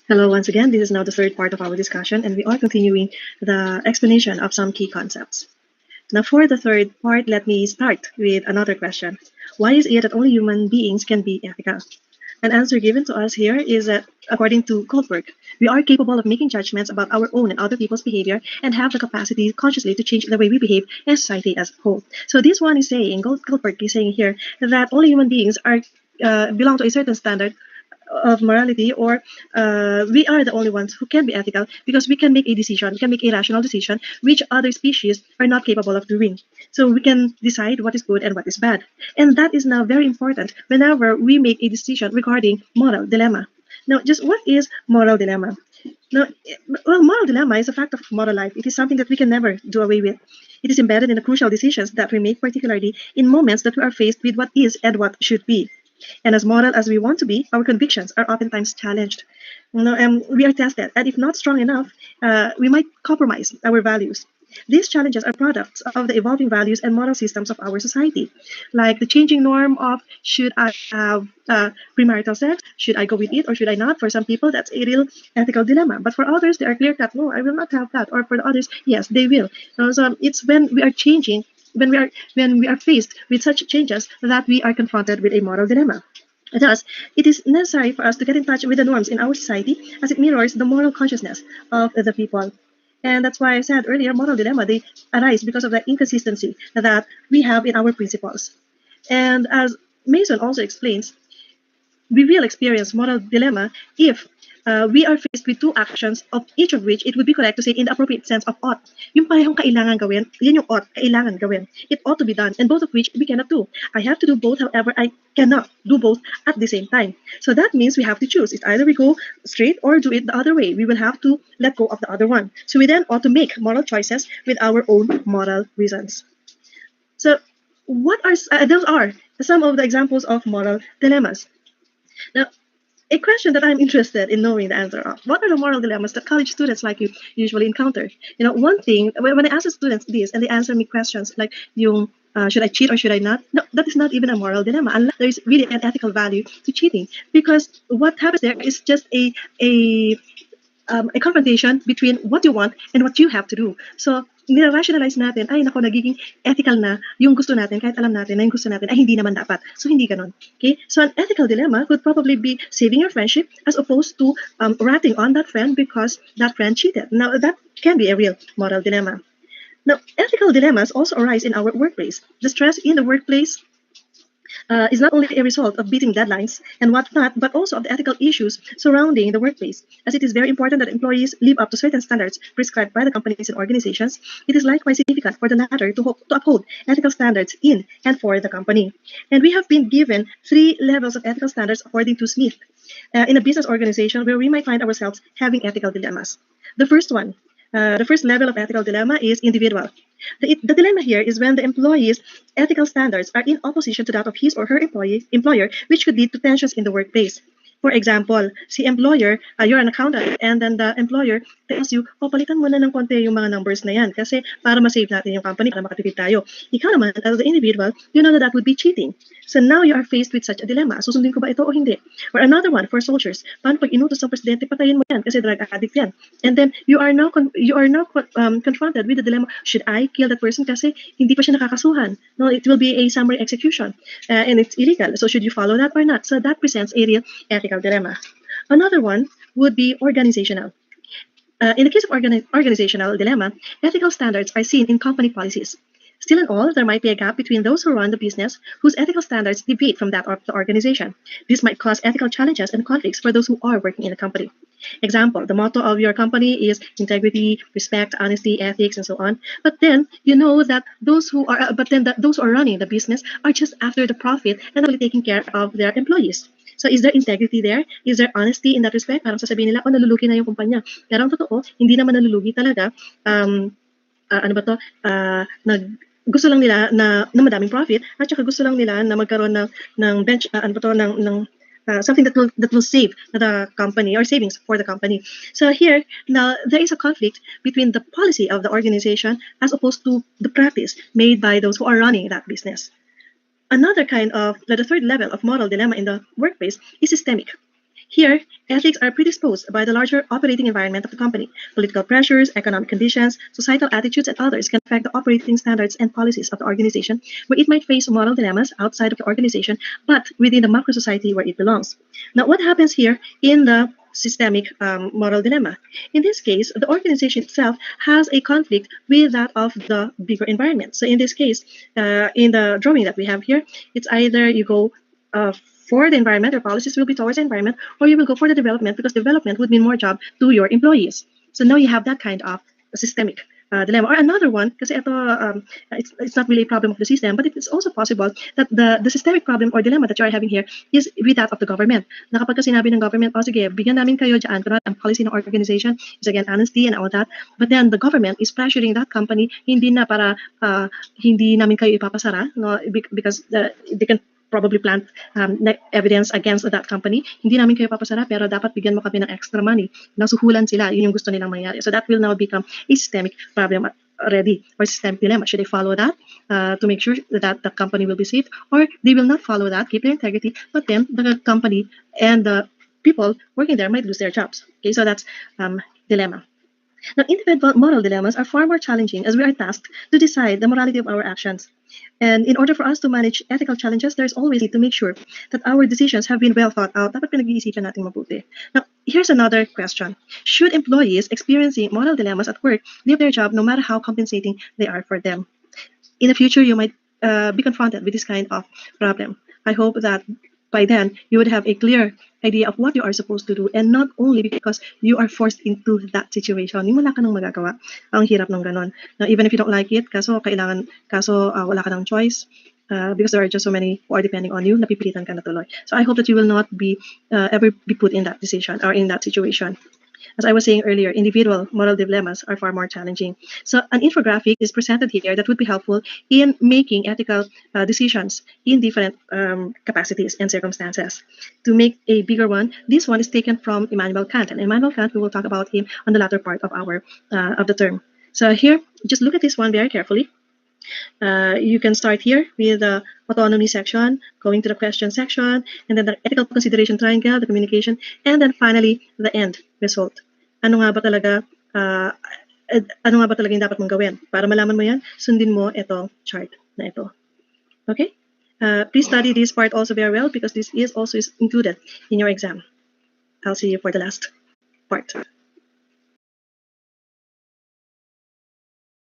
Hello once again. This is now the third part of our discussion, and we are continuing the explanation of some key concepts. Now, for the third part, let me start with another question. Why is it that only human beings can be ethical? An answer given to us here is that, according to Goldberg, we are capable of making judgments about our own and other people's behavior and have the capacity consciously to change the way we behave as society as a whole. So this one is saying, Goldberg is saying here that only human beings are belong to a certain standard of morality, or we are the only ones who can be ethical because we can make a decision, we can make a rational decision which other species are not capable of doing. So we can decide what is good and what is bad, and that is now very important whenever we make a decision regarding moral dilemma. Now, just what is moral dilemma? Now, well, moral dilemma is a fact of moral life. It is something that we can never do away with. It is embedded in the crucial decisions that we make, particularly in moments that we are faced with what is and what should be. And as moral as we want to be, our convictions are oftentimes challenged. We are tested, and if not strong enough, we might compromise our values. These challenges are products of the evolving values and moral systems of our society, like the changing norm of should I have premarital sex, should I go with it or should I not? For some people, that's a real ethical dilemma, but for others, they are clear cut. No, I will not have that. Or for the others, yes, they will. So it's when we are changing when we are faced with such changes that we are confronted with a moral dilemma. Thus, it is necessary for us to get in touch with the norms in our society as it mirrors the moral consciousness of the people. And that's why I said earlier, moral dilemma, they arise because of the inconsistency that we have in our principles. And as Mason also explains, we will experience moral dilemma if we are faced with two actions, of each of which it would be correct to say in the appropriate sense of ought. Yung parehong kailangan gawin, yan yung ought, kailangan gawin. It ought to be done, and both of which we cannot do. I have to do both, however, I cannot do both at the same time. So that means we have to choose. It's either we go straight or do it the other way. We will have to let go of the other one. So we then ought to make moral choices with our own moral reasons. So those are some of the examples of moral dilemmas. Now, a question that I'm interested in knowing the answer of. What are the moral dilemmas that college students like you usually encounter? One thing, when I ask the students this and they answer me questions like yung, should I cheat or should I not? No, that is not even a moral dilemma unless there is really an ethical value to cheating. Because what happens there is just a confrontation between what you want and what you have to do. So, nira-rationalize natin, ay nako, nagiging ethical na yung gusto natin kahit alam natin na yung gusto natin ay hindi naman dapat. So, hindi ganon. Okay? So, an ethical dilemma could probably be saving your friendship as opposed to ratting on that friend because that friend cheated. Now, that can be a real moral dilemma. Now, ethical dilemmas also arise in our workplace. The stress in the workplace is not only a result of beating deadlines and whatnot, but also of the ethical issues surrounding the workplace. As it is very important that employees live up to certain standards prescribed by the companies and organizations, it is likewise significant for the latter to uphold ethical standards in and for the company. And we have been given 3 levels of ethical standards according to Smith in a business organization where we might find ourselves having ethical dilemmas. The first level of ethical dilemma is individual. The dilemma here is when the employee's ethical standards are in opposition to that of his or her employer, which could lead to tensions in the workplace. For example, si employer, you're an accountant, and then the employer tells you, palitan mo na ng konti yung mga numbers na yan kasi para ma-save natin yung company, para makatipid tayo. Ikaw naman, as the individual, you know that would be cheating. So now you are faced with such a dilemma. Susundin ko ba ito o hindi? Or another one for soldiers. Paano pag inutos ng presidente, patayin mo yan kasi drug addict yan. And then you are now confronted with the dilemma, should I kill that person kasi hindi pa siya nakakasuhan? No, it will be a summary execution and it's illegal. So should you follow that or not? So that presents a real ethical dilemma. Another one would be organizational. In the case of organizational dilemma, ethical standards are seen in company policies. Still in all, there might be a gap between those who run the business whose ethical standards deviate from that of the organization. This might cause ethical challenges and conflicts for those who are working in the company. Example, the motto of your company is integrity, respect, honesty, ethics, and so on. But then you know that those who are running the business are just after the profit and not really taking care of their employees. So is there integrity there? Is there honesty in that respect? Parang sasabihin nila, nalulugi na yung kumpanya. Pero ang totoo, hindi naman nalulugi talaga. Gusto lang nila na madaming profit at saka gusto lang nila na magkaroon ng bench something that will save the company or savings for the company. So here now there is a conflict between the policy of the organization as opposed to the practice made by those who are running that business. Another kind of the third level of moral dilemma in the workplace is systemic. Here, ethics are predisposed by the larger operating environment of the company. Political pressures, economic conditions, societal attitudes, and others can affect the operating standards and policies of the organization, where it might face moral dilemmas outside of the organization, but within the macro society where it belongs. Now, what happens here in the systemic moral dilemma? In this case, the organization itself has a conflict with that of the bigger environment. So in this case, in the drawing that we have here, it's either you go for the environment, your policies will be towards the environment, or you will go for the development because development would mean more job to your employees. So now you have that kind of systemic dilemma. Or another one, kasi ito, it's not really a problem of the system, but it is also possible that the systemic problem or dilemma that you are having here is with that of the government. Na kapag sinabi ng government, oh sige, bigyan namin kayo dyan, kunwari ang policy ng organization is again honesty and all that, but then the government is pressuring that company, hindi na para hindi namin kayo ipapasara, no, because they can probably plant evidence against that company. Hindi namin kayo papasara pero dapat bigyan mo kami ng extra money. Nasuhulan sila, yun yung gusto nilang mangyari. So that will now become a systemic problem already, or systemic dilemma. Should they follow that to make sure that the company will be safe, or they will not follow that, keep their integrity, but then the company and the people working there might lose their jobs. Okay, so that's dilemma. Now, individual moral dilemmas are far more challenging as we are tasked to decide the morality of our actions. And in order for us to manage ethical challenges, there's always need to make sure that our decisions have been well thought out. Dapat pinag-iisipan natin mabuti. Now, here's another question. Should employees experiencing moral dilemmas at work leave their job no matter how compensating they are for them? In the future, you might be confronted with this kind of problem. I hope that by then, you would have a clear idea of what you are supposed to do, and not only because you are forced into that situation. Yung wala ka nang magagawa. Ang hirap ng ganon. Now, even if you don't like it, kaso wala ka ng choice, because there are just so many who are depending on you, napipilitan ka na tuloy. So I hope that you will not be ever be put in that decision or in that situation. As I was saying earlier, individual moral dilemmas are far more challenging. So an infographic is presented here that would be helpful in making ethical decisions in different capacities and circumstances. To make a bigger one, this one is taken from Immanuel Kant. And Immanuel Kant, we will talk about him on the latter part of the term. So here, just look at this one very carefully. You can start here with the autonomy section, going to the question section, and then the ethical consideration triangle, the communication, and then finally the end result. Ano nga ba talaga yung dapat mong gawin? Para malaman mo yan, sundin mo ito chart na ito. Okay? Please study this part also very well because this is also included in your exam. I'll see you for the last part.